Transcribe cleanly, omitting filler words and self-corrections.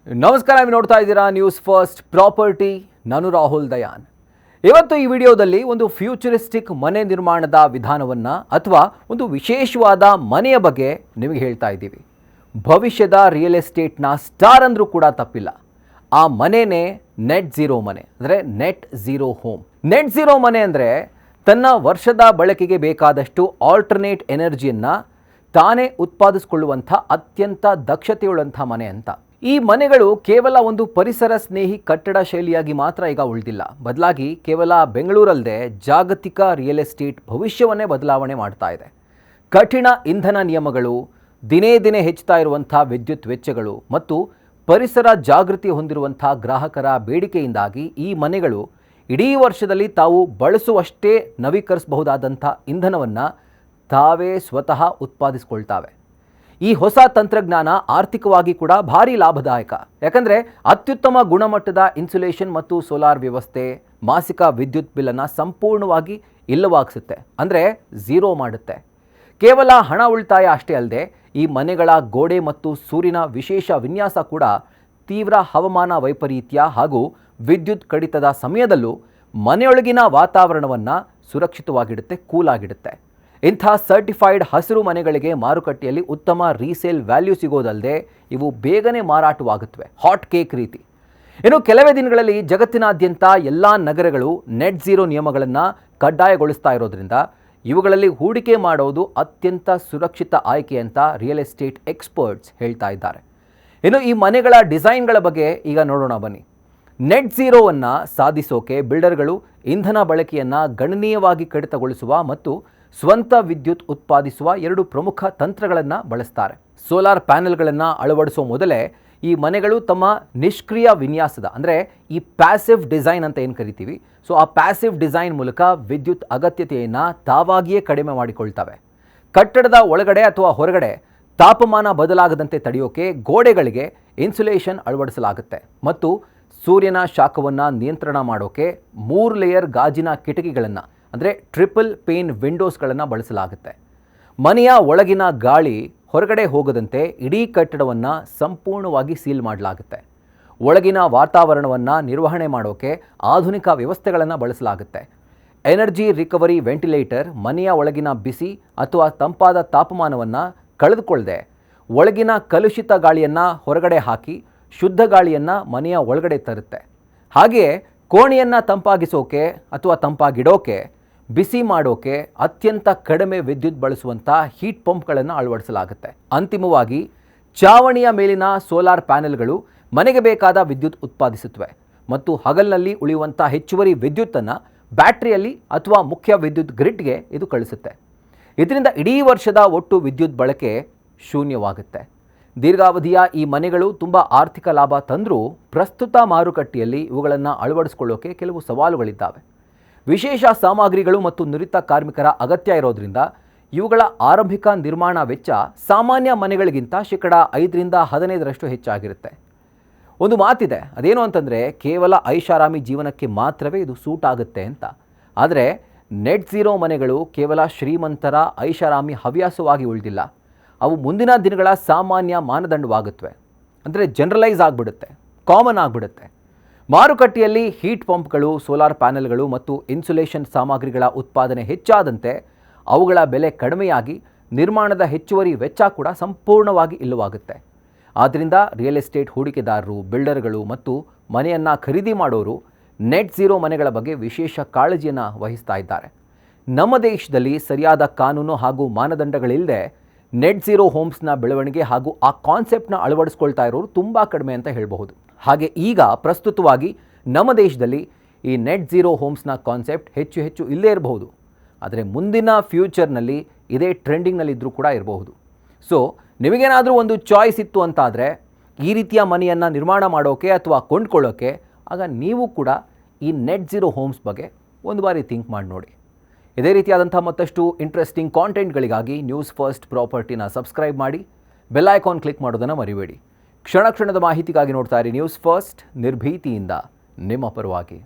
ನಮಸ್ಕಾರ, ನೀವು ನೋಡ್ತಾ ಇದ್ದೀರಾ ನ್ಯೂಸ್ ಫಸ್ಟ್ ಪ್ರಾಪರ್ಟಿ. ನಾನು ರಾಹುಲ್ ದಯಾನ್. ಇವತ್ತು ಈ ವಿಡಿಯೋದಲ್ಲಿ ಒಂದು ಫ್ಯೂಚರಿಸ್ಟಿಕ್ ಮನೆ ನಿರ್ಮಾಣದ ವಿಧಾನವನ್ನು ಅಥವಾ ಒಂದು ವಿಶೇಷವಾದ ಮನೆಯ ಬಗ್ಗೆ ನಿಮಗೆ ಹೇಳ್ತಾ ಇದ್ದೀವಿ. ಭವಿಷ್ಯದ ರಿಯಲ್ ಎಸ್ಟೇಟ್ನ ಸ್ಟಾರ್ ಅಂದರೂ ಕೂಡ ತಪ್ಪಿಲ್ಲ. ಆ ಮನೆಯೇ ನೆಟ್ ಝೀರೋ ಮನೆ, ಅಂದರೆ net zero home. Net zero ಮನೆ ಅಂದರೆ ತನ್ನ ವರ್ಷದ ಬಳಕೆಗೆ ಬೇಕಾದಷ್ಟು ಆಲ್ಟರ್ನೇಟ್ ಎನರ್ಜಿಯನ್ನು ತಾನೇ ಉತ್ಪಾದಿಸಿಕೊಳ್ಳುವಂಥ ಅತ್ಯಂತ ದಕ್ಷತೆಯುಳ್ಳಂಥ ಮನೆ ಅಂತ. ಈ ಮನೆಗಳು ಕೇವಲ ಒಂದು ಪರಿಸರ ಸ್ನೇಹಿ ಕಟ್ಟಡ ಶೈಲಿಯಾಗಿ ಮಾತ್ರ ಈಗ ಉಳಿದಿಲ್ಲ, ಬದಲಾಗಿ ಕೇವಲ ಬೆಂಗಳೂರಲ್ಲದೆ ಜಾಗತಿಕ ರಿಯಲ್ ಎಸ್ಟೇಟ್ ಭವಿಷ್ಯವನ್ನೇ ಬದಲಾವಣೆ ಮಾಡ್ತಾ ಇದೆ. ಕಠಿಣ ಇಂಧನ ನಿಯಮಗಳು, ದಿನೇ ದಿನೇ ಹೆಚ್ಚುತ್ತಾ ಇರುವಂಥ ವಿದ್ಯುತ್ ವೆಚ್ಚಗಳು ಮತ್ತು ಪರಿಸರ ಜಾಗೃತಿ ಹೊಂದಿರುವಂಥ ಗ್ರಾಹಕರ ಬೇಡಿಕೆಯಿಂದಾಗಿ ಈ ಮನೆಗಳು ಇಡೀ ವರ್ಷದಲ್ಲಿ ತಾವು ಬಳಸುವಷ್ಟೇ ನವೀಕರಿಸಬಹುದಾದಂಥ ಇಂಧನವನ್ನು ತಾವೇ ಸ್ವತಃ ಉತ್ಪಾದಿಸಿಕೊಳ್ತಾವೆ. ಈ ಹೊಸ ತಂತ್ರಜ್ಞಾನ ಆರ್ಥಿಕವಾಗಿ ಕೂಡ ಭಾರಿ ಲಾಭದಾಯಕ. ಯಾಕಂದರೆ ಅತ್ಯುತ್ತಮ ಗುಣಮಟ್ಟದ ಇನ್ಸುಲೇಷನ್ ಮತ್ತು ಸೋಲಾರ್ ವ್ಯವಸ್ಥೆ ಮಾಸಿಕ ವಿದ್ಯುತ್ ಬಿಲ್ಲನ್ನು ಸಂಪೂರ್ಣವಾಗಿ ಇಲ್ಲವಾಗಿಸುತ್ತೆ, ಅಂದರೆ ಝೀರೋ ಮಾಡುತ್ತೆ. ಕೇವಲ ಹಣ ಉಳಿತಾಯ ಅಷ್ಟೇ ಅಲ್ಲದೆ ಈ ಮನೆಗಳ ಗೋಡೆ ಮತ್ತು ಸೂರಿನ ವಿಶೇಷ ವಿನ್ಯಾಸ ಕೂಡ ತೀವ್ರ ಹವಾಮಾನ ವೈಪರೀತ್ಯ ಹಾಗೂ ವಿದ್ಯುತ್ ಕಡಿತದ ಸಮಯದಲ್ಲೂ ಮನೆಯೊಳಗಿನ ವಾತಾವರಣವನ್ನು ಸುರಕ್ಷಿತವಾಗಿಡುತ್ತೆ, ಕೂಲಾಗಿಡುತ್ತೆ. ಇಂಥ ಸರ್ಟಿಫೈಡ್ ಹಸಿರು ಮನೆಗಳಿಗೆ ಮಾರುಕಟ್ಟೆಯಲ್ಲಿ ಉತ್ತಮ ರೀಸೇಲ್ ವ್ಯಾಲ್ಯೂ ಸಿಗೋದಲ್ಲದೆ ಇವು ಬೇಗನೆ ಮಾರಾಟವಾಗುತ್ತವೆ, ಹಾಟ್ ಕೇಕ್ ರೀತಿ. ಇನ್ನು ಕೆಲವೇ ದಿನಗಳಲ್ಲಿ ಜಗತ್ತಿನಾದ್ಯಂತ ಎಲ್ಲ ನಗರಗಳು ನೆಟ್ ಝೀರೋ ನಿಯಮಗಳನ್ನು ಕಡ್ಡಾಯಗೊಳಿಸ್ತಾ ಇರೋದ್ರಿಂದ ಇವುಗಳಲ್ಲಿ ಹೂಡಿಕೆ ಮಾಡೋದು ಅತ್ಯಂತ ಸುರಕ್ಷಿತ ಆಯ್ಕೆ ಅಂತ ರಿಯಲ್ ಎಸ್ಟೇಟ್ ಎಕ್ಸ್ಪರ್ಟ್ಸ್ ಹೇಳ್ತಾ ಇದ್ದಾರೆ. ಇನ್ನು ಈ ಮನೆಗಳ ಡಿಸೈನ್ಗಳ ಬಗ್ಗೆ ಈಗ ನೋಡೋಣ ಬನ್ನಿ. ನೆಟ್ ಝೀರೋವನ್ನು ಸಾಧಿಸೋಕೆ ಬಿಲ್ಡರ್ಗಳು ಇಂಧನ ಬಳಕೆಯನ್ನು ಗಣನೀಯವಾಗಿ ಕಡಿತಗೊಳಿಸುವ ಮತ್ತು ಸ್ವಂತ ವಿದ್ಯುತ್ ಉತ್ಪಾದಿಸುವ ಎರಡು ಪ್ರಮುಖ ತಂತ್ರಗಳನ್ನು ಬಳಸ್ತಾರೆ. ಸೋಲಾರ್ ಪ್ಯಾನೆಲ್ಗಳನ್ನು ಅಳವಡಿಸುವ ಮೊದಲೇ ಈ ಮನೆಗಳು ತಮ್ಮ ನಿಷ್ಕ್ರಿಯ ವಿನ್ಯಾಸದ, ಅಂದರೆ ಈ ಪ್ಯಾಸಿವ್ ಡಿಸೈನ್ ಅಂತ ಏನು ಕರಿತೀವಿ, ಸೊ ಆ ಪ್ಯಾಸಿವ್ ಡಿಸೈನ್ ಮೂಲಕ ವಿದ್ಯುತ್ ಅಗತ್ಯತೆಯನ್ನು ತಾವಾಗಿಯೇ ಕಡಿಮೆ ಮಾಡಿಕೊಳ್ತವೆ. ಕಟ್ಟಡದ ಒಳಗಡೆ ಅಥವಾ ಹೊರಗಡೆ ತಾಪಮಾನ ಬದಲಾಗದಂತೆ ತಡೆಯೋಕೆ ಗೋಡೆಗಳಿಗೆ ಇನ್ಸುಲೇಷನ್ ಅಳವಡಿಸಲಾಗುತ್ತೆ ಮತ್ತು ಸೂರ್ಯನ ಶಾಖವನ್ನು ನಿಯಂತ್ರಣ ಮಾಡೋಕೆ 3 ಲೇಯರ್ ಗಾಜಿನ ಕಿಟಕಿಗಳನ್ನು, ಅಂದರೆ ಟ್ರಿಪಲ್ ಪೇನ್ ವಿಂಡೋಸ್ಗಳನ್ನು ಬಳಸಲಾಗುತ್ತೆ. ಮನೆಯ ಒಳಗಿನ ಗಾಳಿ ಹೊರಗಡೆ ಹೋಗದಂತೆ ಇಡೀ ಕಟ್ಟಡವನ್ನು ಸಂಪೂರ್ಣವಾಗಿ ಸೀಲ್ ಮಾಡಲಾಗುತ್ತೆ. ಒಳಗಿನ ವಾತಾವರಣವನ್ನು ನಿರ್ವಹಣೆ ಮಾಡೋಕ್ಕೆ ಆಧುನಿಕ ವ್ಯವಸ್ಥೆಗಳನ್ನು ಬಳಸಲಾಗುತ್ತೆ. ಎನರ್ಜಿ ರಿಕವರಿ ವೆಂಟಿಲೇಟರ್ ಮನೆಯ ಒಳಗಿನ ಬಿಸಿ ಅಥವಾ ತಂಪಾದ ತಾಪಮಾನವನ್ನು ಕಳೆದುಕೊಳ್ಳದೆ ಒಳಗಿನ ಕಲುಷಿತ ಗಾಳಿಯನ್ನು ಹೊರಗಡೆ ಹಾಕಿ ಶುದ್ಧ ಗಾಳಿಯನ್ನು ಮನೆಯ ಒಳಗಡೆ ತರುತ್ತೆ. ಹಾಗೆಯೇ ಕೋಣೆಯನ್ನು ತಂಪಾಗಿಸೋಕೆ ಅಥವಾ ತಂಪಾಗಿಡೋಕೆ, ಬಿಸಿ ಮಾಡೋಕೆ ಅತ್ಯಂತ ಕಡಿಮೆ ವಿದ್ಯುತ್ ಬಳಸುವಂಥ ಹೀಟ್ ಪಂಪ್ಗಳನ್ನು ಅಳವಡಿಸಲಾಗುತ್ತೆ. ಅಂತಿಮವಾಗಿ ಚಾವಣಿಯ ಮೇಲಿನ ಸೋಲಾರ್ ಪ್ಯಾನೆಲ್ಗಳು ಮನೆಗೆ ಬೇಕಾದ ವಿದ್ಯುತ್ ಉತ್ಪಾದಿಸುತ್ತವೆ ಮತ್ತು ಹಗಲಿನಲ್ಲಿ ಉಳಿಯುವಂಥ ಹೆಚ್ಚುವರಿ ವಿದ್ಯುತ್ತನ್ನು ಬ್ಯಾಟ್ರಿಯಲ್ಲಿ ಅಥವಾ ಮುಖ್ಯ ವಿದ್ಯುತ್ ಗ್ರಿಡ್ಗೆ ಇದು ಕಳಿಸುತ್ತೆ. ಇದರಿಂದ ಇಡೀ ವರ್ಷದ ಒಟ್ಟು ವಿದ್ಯುತ್ ಬಳಕೆ ಶೂನ್ಯವಾಗುತ್ತೆ. ದೀರ್ಘಾವಧಿಯ ಈ ಮನೆಗಳು ತುಂಬ ಆರ್ಥಿಕ ಲಾಭ ತಂದರೂ ಪ್ರಸ್ತುತ ಮಾರುಕಟ್ಟೆಯಲ್ಲಿ ಇವುಗಳನ್ನು ಅಳವಡಿಸಿಕೊಳ್ಳೋಕೆ ಕೆಲವು ಸವಾಲುಗಳಿದ್ದಾವೆ. ವಿಶೇಷ ಸಾಮಗ್ರಿಗಳು ಮತ್ತು ನುರಿತ ಕಾರ್ಮಿಕರ ಅಗತ್ಯ ಇರೋದ್ರಿಂದ ಇವುಗಳ ಆರಂಭಿಕ ನಿರ್ಮಾಣ ವೆಚ್ಚ ಸಾಮಾನ್ಯ ಮನೆಗಳಿಗಿಂತ ಶೇಕಡ 5-15% ಹೆಚ್ಚಾಗಿರುತ್ತೆ. ಒಂದು ಮಾತಿದೆ, ಅದೇನು ಅಂತಂದರೆ ಕೇವಲ ಐಷಾರಾಮಿ ಜೀವನಕ್ಕೆ ಮಾತ್ರವೇ ಇದು ಸೂಟ್ ಆಗುತ್ತೆ ಅಂತ. ಆದರೆ ನೆಟ್ ಝೀರೋ ಮನೆಗಳು ಕೇವಲ ಶ್ರೀಮಂತರ ಐಷಾರಾಮಿ ಹವ್ಯಾಸವಾಗಿ ಉಳಿದಿಲ್ಲ, ಅವು ಮುಂದಿನ ದಿನಗಳ ಸಾಮಾನ್ಯ ಮಾನದಂಡವಾಗುತ್ತವೆ. ಅಂದರೆ ಜನರಲೈಸ್ ಆಗಿಬಿಡುತ್ತೆ, ಕಾಮನ್ ಆಗಿಬಿಡುತ್ತೆ. ಮಾರುಕಟ್ಟೆಯಲ್ಲಿ ಹೀಟ್ ಪಂಪ್ಗಳು, ಸೋಲಾರ್ ಪ್ಯಾನೆಲ್ಗಳು ಮತ್ತು ಇನ್ಸುಲೇಷನ್ ಸಾಮಗ್ರಿಗಳ ಉತ್ಪಾದನೆ ಹೆಚ್ಚಾದಂತೆ ಅವುಗಳ ಬೆಲೆ ಕಡಿಮೆಯಾಗಿ ನಿರ್ಮಾಣದ ಹೆಚ್ಚುವರಿ ವೆಚ್ಚ ಕೂಡ ಸಂಪೂರ್ಣವಾಗಿ ಇಲ್ಲವಾಗುತ್ತೆ. ಆದ್ದರಿಂದ ರಿಯಲ್ ಎಸ್ಟೇಟ್ ಹೂಡಿಕೆದಾರರು, ಬಿಲ್ಡರ್ಗಳು ಮತ್ತು ಮನೆಯನ್ನು ಖರೀದಿ ಮಾಡೋರು ನೆಟ್ ಝೀರೋ ಮನೆಗಳ ಬಗ್ಗೆ ವಿಶೇಷ ಕಾಳಜಿಯನ್ನು ವಹಿಸ್ತಾ ಇದ್ದಾರೆ. ನಮ್ಮ ದೇಶದಲ್ಲಿ ಸರಿಯಾದ ಕಾನೂನು ಹಾಗೂ ಮಾನದಂಡಗಳಿಲ್ಲದೆ ನೆಟ್ ಝೀರೋ ಹೋಮ್ಸ್ನ ಬೆಳವಣಿಗೆ ಹಾಗೂ ಆ ಕಾನ್ಸೆಪ್ಟ್ನ ಅಳವಡಿಸ್ಕೊಳ್ತಾ ಇರೋರು ತುಂಬ ಕಡಿಮೆ ಅಂತ ಹೇಳಬಹುದು. ಹಾಗೆ ಈಗ ಪ್ರಸ್ತುತವಾಗಿ ನಮ್ಮ ದೇಶದಲ್ಲಿ ಈ ನೆಟ್ ಝೀರೋ ಹೋಮ್ಸ್ನ ಕಾನ್ಸೆಪ್ಟ್ ಹೆಚ್ಚು ಇಲ್ಲೇ ಇರಬಹುದು, ಆದರೆ ಮುಂದಿನ ಫ್ಯೂಚರ್ನಲ್ಲಿ ಇದೇ ಟ್ರೆಂಡಿಂಗ್ನಲ್ಲಿದ್ದರೂ ಕೂಡ ಇರಬಹುದು. ಸೊ ನಿಮಗೇನಾದರೂ ಒಂದು ಚಾಯ್ಸ್ ಇತ್ತು ಅಂತಾದರೆ ಈ ರೀತಿಯ ಮನೆಯನ್ನು ನಿರ್ಮಾಣ ಮಾಡೋಕ್ಕೆ ಅಥವಾ ಕೊಂಡ್ಕೊಳ್ಳೋಕ್ಕೆ, ಆಗ ನೀವು ಕೂಡ ಈ ನೆಟ್ ಝೀರೋ ಹೋಮ್ಸ್ ಬಗ್ಗೆ ಒಂದು ಬಾರಿ ಥಿಂಕ್ ಮಾಡಿ ನೋಡಿ. ಇದೇ ರೀತಿಯಾದಂಥ ಮತ್ತಷ್ಟು ಇಂಟ್ರೆಸ್ಟಿಂಗ್ ಕಾಂಟೆಂಟ್ಗಳಿಗಾಗಿ ನ್ಯೂಸ್ ಫಸ್ಟ್ ಪ್ರಾಪರ್ಟಿನ ಸಬ್ಸ್ಕ್ರೈಬ್ ಮಾಡಿ, ಬೆಲ್ ಐಕಾನ್ ಕ್ಲಿಕ್ ಮಾಡೋದನ್ನು ಮರಿಬೇಡಿ. ಕ್ಷಣ ಕ್ಷಣದ ಮಾಹಿತಿಗಾಗಿ ನೋಡ್ತಾ ಇರಿ ನ್ಯೂಸ್ ಫಸ್ಟ್, ನಿರ್ಭೀತಿಯಿಂದ ನಿಮ್ಮ ಪರವಾಗಿ.